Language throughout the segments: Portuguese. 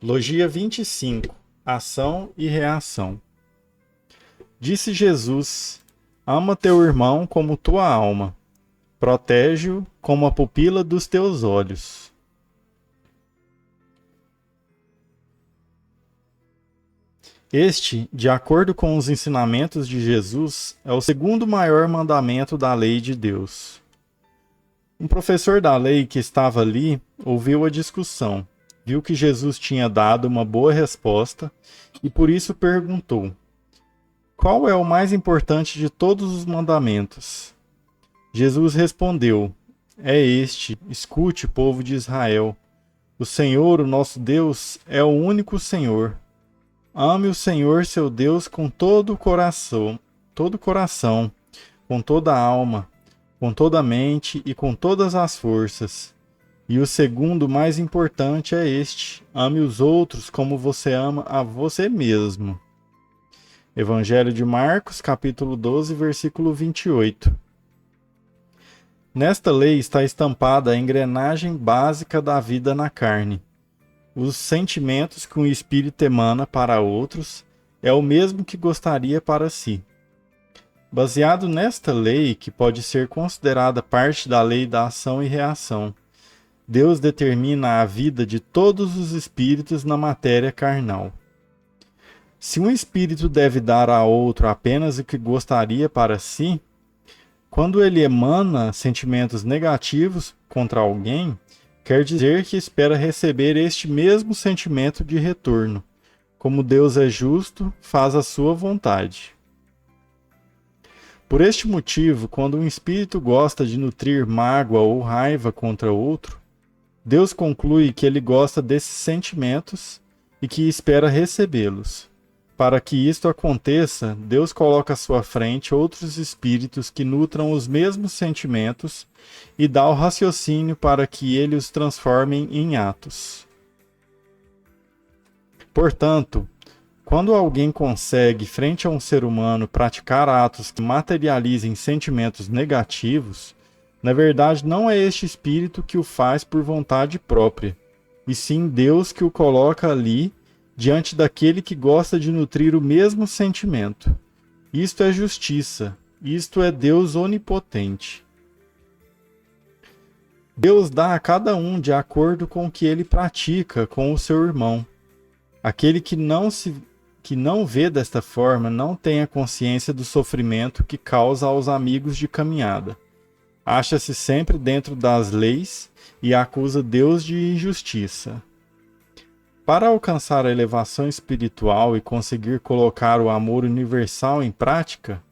Logia 25. Ação e reação. Disse Jesus: ama teu irmão como tua alma. Protege-o como a pupila dos teus olhos. Este, de acordo com os ensinamentos de Jesus, é o segundo maior mandamento da lei de Deus. Um professor da lei que estava ali ouviu a discussão, viu que Jesus tinha dado uma boa resposta e por isso perguntou: qual é o mais importante de todos os mandamentos? Jesus respondeu: é este, escute, povo de Israel. O Senhor, o nosso Deus, é o único Senhor. Ame o Senhor, seu Deus, com todo o coração, com toda a alma, com toda a mente e com todas as forças. E o segundo mais importante é este: ame os outros como você ama a você mesmo. Evangelho de Marcos, capítulo 12, versículo 28. Nesta lei está estampada a engrenagem básica da vida na carne. Os sentimentos que um espírito emana para outros é o mesmo que gostaria para si. Baseado nesta lei, que pode ser considerada parte da lei da ação e reação, Deus determina a vida de todos os espíritos na matéria carnal. Se um espírito deve dar a outro apenas o que gostaria para si, quando ele emana sentimentos negativos contra alguém, quer dizer que espera receber este mesmo sentimento de retorno. Como Deus é justo, faz a sua vontade. Por este motivo, quando um espírito gosta de nutrir mágoa ou raiva contra outro, Deus conclui que ele gosta desses sentimentos e que espera recebê-los. Para que isto aconteça, Deus coloca à sua frente outros espíritos que nutram os mesmos sentimentos e dá o raciocínio para que ele os transformem em atos. Portanto, quando alguém consegue, frente a um ser humano, praticar atos que materializem sentimentos negativos, na verdade não é este espírito que o faz por vontade própria, e sim Deus que o coloca ali diante daquele que gosta de nutrir o mesmo sentimento. Isto é justiça, isto é Deus onipotente. Deus dá a cada um de acordo com o que ele pratica com o seu irmão. Aquele que não vê desta forma não tem a consciência do sofrimento que causa aos amigos de caminhada. Acha-se sempre dentro das leis e acusa Deus de injustiça. Para alcançar a elevação espiritual e conseguir colocar o amor universal em prática,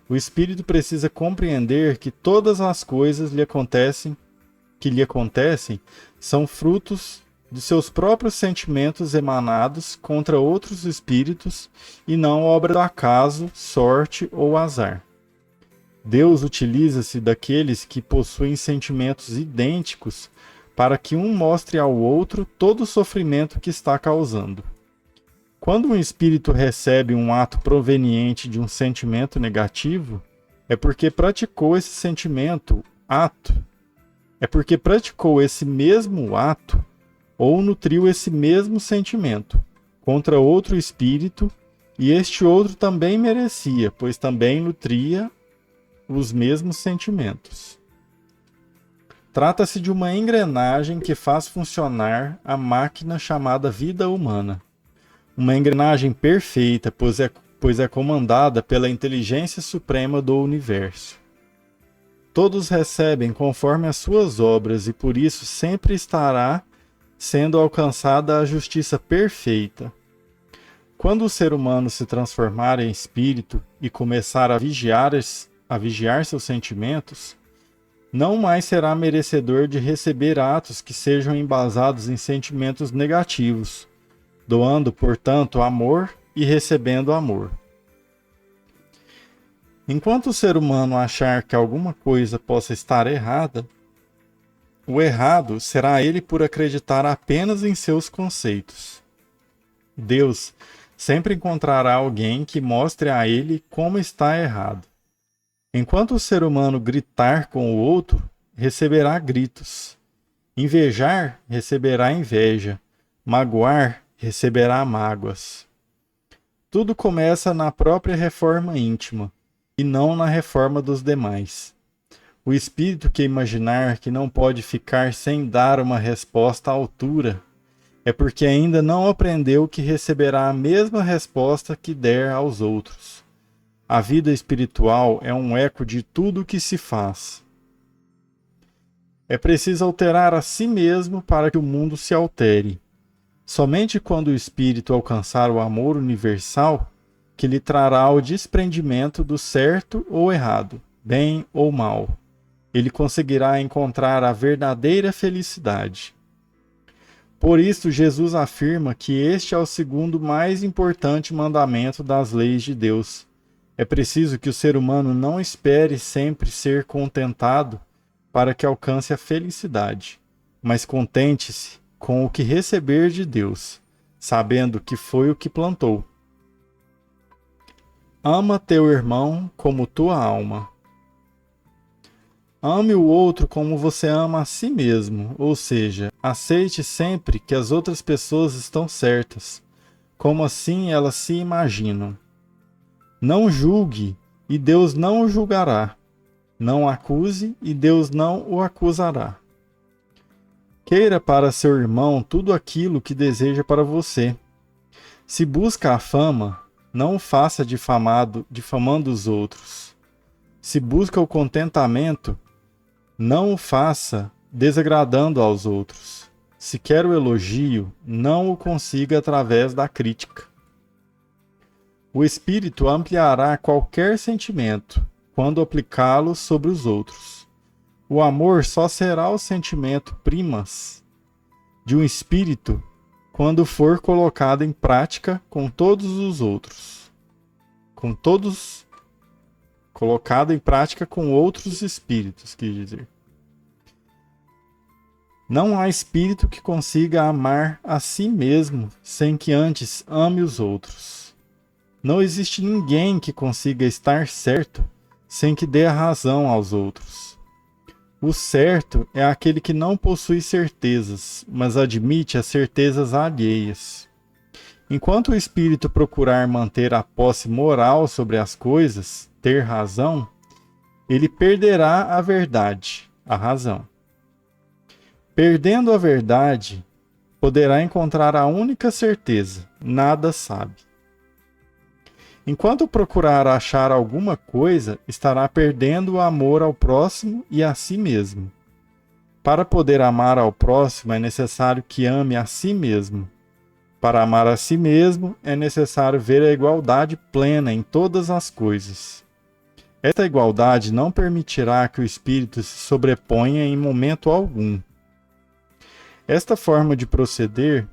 o espírito precisa compreender que todas as coisas que lhe acontecem são frutos de seus próprios sentimentos emanados contra outros espíritos e não obra do acaso, sorte ou azar. Deus utiliza-se daqueles que possuem sentimentos idênticos para que um mostre ao outro todo o sofrimento que está causando. Quando um espírito recebe um ato proveniente de um sentimento negativo, é porque praticou esse mesmo ato ou nutriu esse mesmo sentimento contra outro espírito, e este outro também merecia, pois também nutria os mesmos sentimentos. Trata-se de uma engrenagem que faz funcionar a máquina chamada vida humana. Uma engrenagem perfeita, pois é comandada pela inteligência suprema do universo. Todos recebem conforme as suas obras e por isso sempre estará sendo alcançada a justiça perfeita. Quando o ser humano se transformar em espírito e começar a vigiar seus sentimentos, não mais será merecedor de receber atos que sejam embasados em sentimentos negativos, doando, portanto, amor e recebendo amor. Enquanto o ser humano achar que alguma coisa possa estar errada, o errado será ele por acreditar apenas em seus conceitos. Deus sempre encontrará alguém que mostre a ele como está errado. Enquanto o ser humano gritar com o outro, receberá gritos. Invejar, receberá inveja. Magoar receberá mágoas. Tudo começa na própria reforma íntima, e não na reforma dos demais. O espírito que imaginar que não pode ficar sem dar uma resposta à altura é porque ainda não aprendeu que receberá a mesma resposta que der aos outros. A vida espiritual é um eco de tudo o que se faz. É preciso alterar a si mesmo para que o mundo se altere. Somente quando o espírito alcançar o amor universal, que lhe trará o desprendimento do certo ou errado, bem ou mal, ele conseguirá encontrar a verdadeira felicidade. Por isso, Jesus afirma que este é o segundo mais importante mandamento das leis de Deus. É preciso que o ser humano não espere sempre ser contentado para que alcance a felicidade, mas contente-se com o que receber de Deus, sabendo que foi o que plantou. Ama teu irmão como tua alma. Ame o outro como você ama a si mesmo, ou seja, aceite sempre que as outras pessoas estão certas, como assim elas se imaginam. Não julgue, e Deus não o julgará. Não acuse, e Deus não o acusará. Queira para seu irmão tudo aquilo que deseja para você. Se busca a fama, não o faça difamando os outros. Se busca o contentamento, não o faça desagradando aos outros. Se quer o elogio, não o consiga através da crítica. O espírito ampliará qualquer sentimento quando aplicá-lo sobre os outros. O amor só será o sentimento primas de um espírito quando for colocado em prática com todos os outros. Colocado em prática com outros espíritos, quis dizer. Não há espírito que consiga amar a si mesmo sem que antes ame os outros. Não existe ninguém que consiga estar certo sem que dê a razão aos outros. O certo é aquele que não possui certezas, mas admite as certezas alheias. Enquanto o espírito procurar manter a posse moral sobre as coisas, ter razão, ele perderá a verdade, a razão. Perdendo a verdade, poderá encontrar a única certeza: nada sabe. Enquanto procurar achar alguma coisa, estará perdendo o amor ao próximo e a si mesmo. Para poder amar ao próximo, é necessário que ame a si mesmo. Para amar a si mesmo, é necessário ver a igualdade plena em todas as coisas. Esta igualdade não permitirá que o espírito se sobreponha em momento algum. Esta forma de proceder,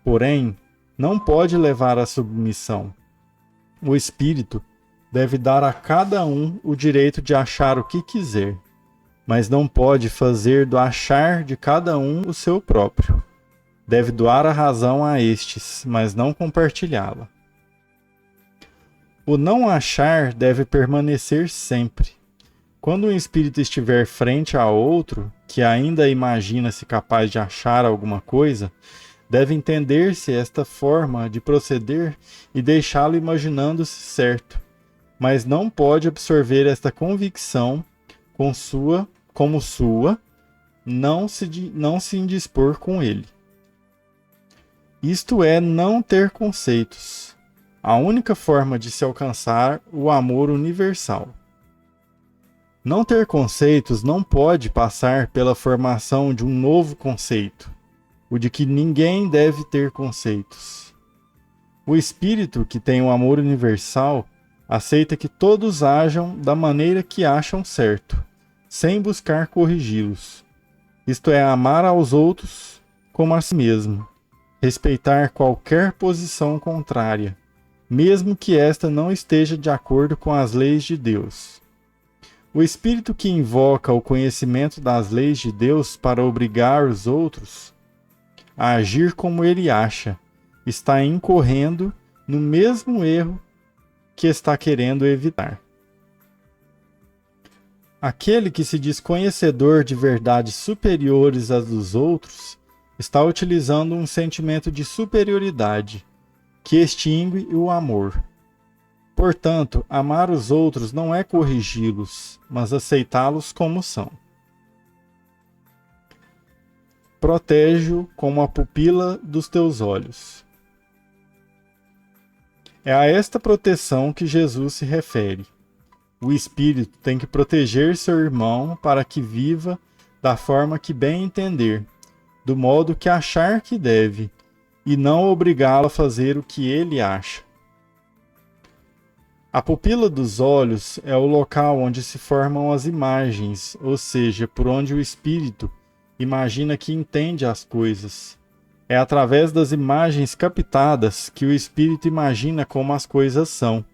porém, não pode levar à submissão. O espírito deve dar a cada um o direito de achar o que quiser, mas não pode fazer do achar de cada um o seu próprio. Deve doar a razão a estes, mas não compartilhá-la. O não achar deve permanecer sempre. Quando um espírito estiver frente a outro, que ainda imagina-se capaz de achar alguma coisa, deve entender-se esta forma de proceder e deixá-lo imaginando-se certo, mas não pode absorver esta convicção como sua, não se indispor com ele. Isto é não ter conceitos, a única forma de se alcançar o amor universal. Não ter conceitos não pode passar pela formação de um novo conceito, o de que ninguém deve ter conceitos. O espírito que tem o amor universal aceita que todos ajam da maneira que acham certo, sem buscar corrigi-los. Isto é, amar aos outros como a si mesmo, respeitar qualquer posição contrária, mesmo que esta não esteja de acordo com as leis de Deus. O espírito que invoca o conhecimento das leis de Deus para obrigar os outros a agir como ele acha, está incorrendo no mesmo erro que está querendo evitar. Aquele que se diz conhecedor de verdades superiores às dos outros está utilizando um sentimento de superioridade que extingue o amor. Portanto, amar os outros não é corrigi-los, mas aceitá-los como são. Protege-o como a pupila dos teus olhos. É a esta proteção que Jesus se refere. O espírito tem que proteger seu irmão para que viva da forma que bem entender, do modo que achar que deve, e não obrigá-lo a fazer o que ele acha. A pupila dos olhos é o local onde se formam as imagens, ou seja, por onde o espírito imagina que entende as coisas. É através das imagens captadas que o espírito imagina como as coisas são.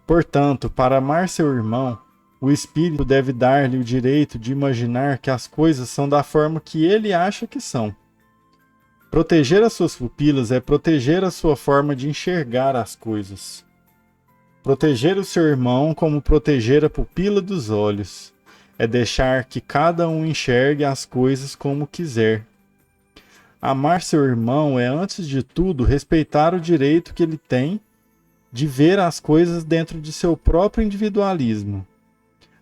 Portanto, para amar seu irmão, o espírito deve dar-lhe o direito de imaginar que as coisas são da forma que ele acha que são. Proteger as suas pupilas é proteger a sua forma de enxergar as coisas. Proteger o seu irmão como proteger a pupila dos olhos é deixar que cada um enxergue as coisas como quiser. Amar seu irmão é, antes de tudo, respeitar o direito que ele tem de ver as coisas dentro de seu próprio individualismo.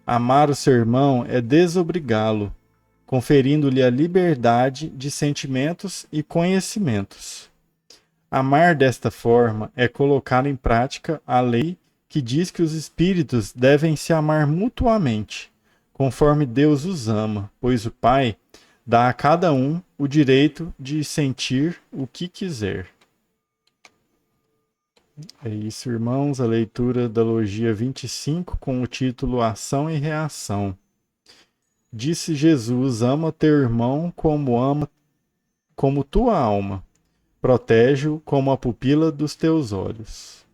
Amar o seu irmão é desobrigá-lo, conferindo-lhe a liberdade de sentimentos e conhecimentos. Amar desta forma é colocar em prática a lei que diz que os espíritos devem se amar mutuamente, conforme Deus os ama, pois o Pai dá a cada um o direito de sentir o que quiser. É isso, irmãos, a leitura da Logia 25 com o título Ação e Reação. Disse Jesus: ama teu irmão como tua alma. Protege-o como a pupila dos teus olhos.